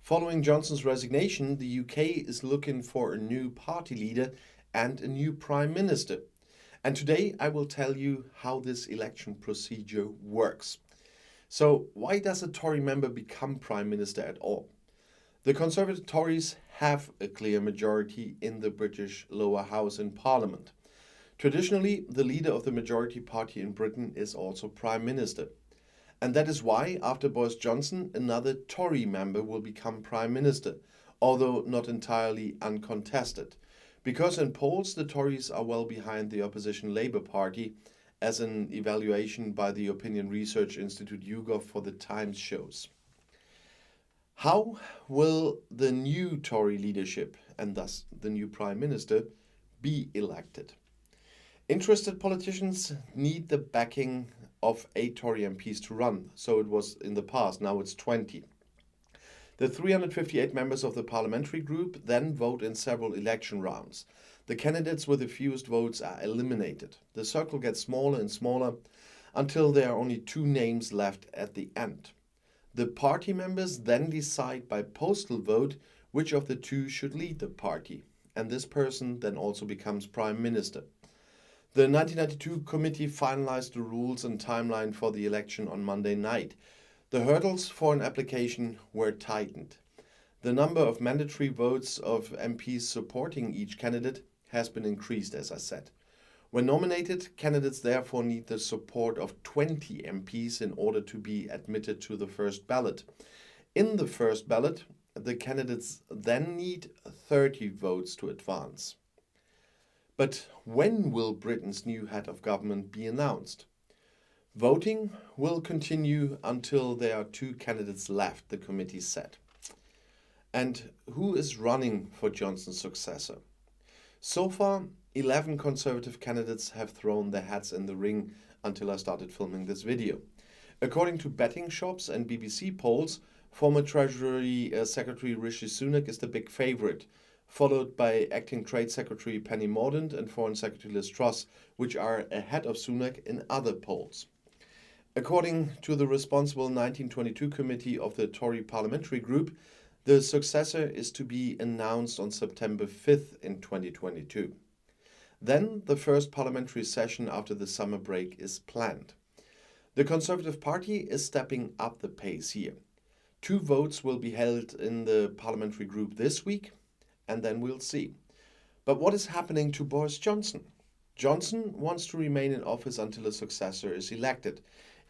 Following Johnson's resignation, the UK is looking for a new party leader and a new prime minister. And today I will tell you how this election procedure works. So, why does a Tory member become prime minister at all? The Conservative Tories have a clear majority in the British lower house in Parliament. Traditionally, the leader of the majority party in Britain is also prime minister. And that is why, after Boris Johnson, another Tory member will become prime minister, although not entirely uncontested. Because in polls, the Tories are well behind the opposition Labour Party, as an evaluation by the opinion research institute YouGov for the Times shows. How will the new Tory leadership, and thus the new prime minister, be elected? Interested politicians need the backing of 8 Tory MPs to run. So it was in the past, now it's 20. The 358 members of the parliamentary group then vote in several election rounds. The candidates with the fewest votes are eliminated. The circle gets smaller and smaller until there are only 2 names left at the end. The party members then decide by postal vote which of the 2 should lead the party, and this person then also becomes prime minister. The 1992 committee finalized the rules and timeline for the election on Monday night. The hurdles for an application were tightened. The number of mandatory votes of MPs supporting each candidate has been increased, as I said. When nominated, candidates therefore need the support of 20 MPs in order to be admitted to the first ballot. In the first ballot, the candidates then need 30 votes to advance. But when will Britain's new head of government be announced? Voting will continue until there are 2 candidates left, the committee said. And who is running for Johnson's successor? So far, 11 Conservative candidates have thrown their hats in the ring until I started filming this video. According to betting shops and BBC polls, former Treasury Secretary Rishi Sunak is the big favorite, followed by Acting Trade Secretary Penny Mordaunt and Foreign Secretary Liz Truss, which are ahead of Sunak in other polls. According to the responsible 1922 committee of the Tory parliamentary group, the successor is to be announced on September 5th in 2022. Then the first parliamentary session after the summer break is planned. The Conservative Party is stepping up the pace here. 2 votes will be held in the parliamentary group this week, and then we'll see. But what is happening to Boris Johnson? Johnson wants to remain in office until a successor is elected.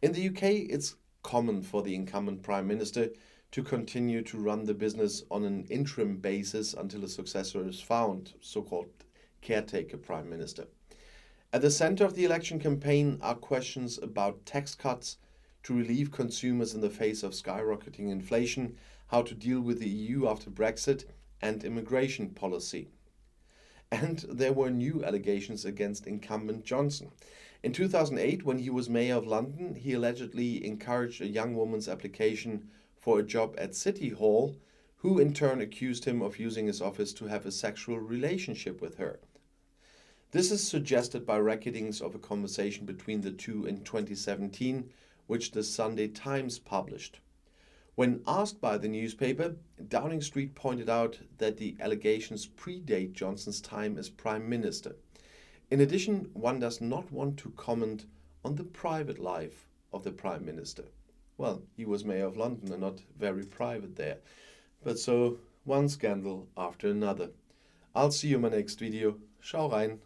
In the UK, it's common for the incumbent prime minister to continue to run the business on an interim basis until a successor is found, so-called caretaker prime minister. At the center of the election campaign are questions about tax cuts to relieve consumers in the face of skyrocketing inflation, how to deal with the EU after Brexit, and immigration policy. And there were new allegations against incumbent Johnson. In 2008, when he was mayor of London, he allegedly encouraged a young woman's application for a job at City Hall, who in turn accused him of using his office to have a sexual relationship with her. This is suggested by recordings of a conversation between the 2 in 2017, which the Sunday Times published. When asked by the newspaper, Downing Street pointed out that the allegations predate Johnson's time as Prime Minister. In addition, one does not want to comment on the private life of the Prime Minister. Well, he was Mayor of London and not very private there. But so, one scandal after another. I'll see you in my next video. Schau rein.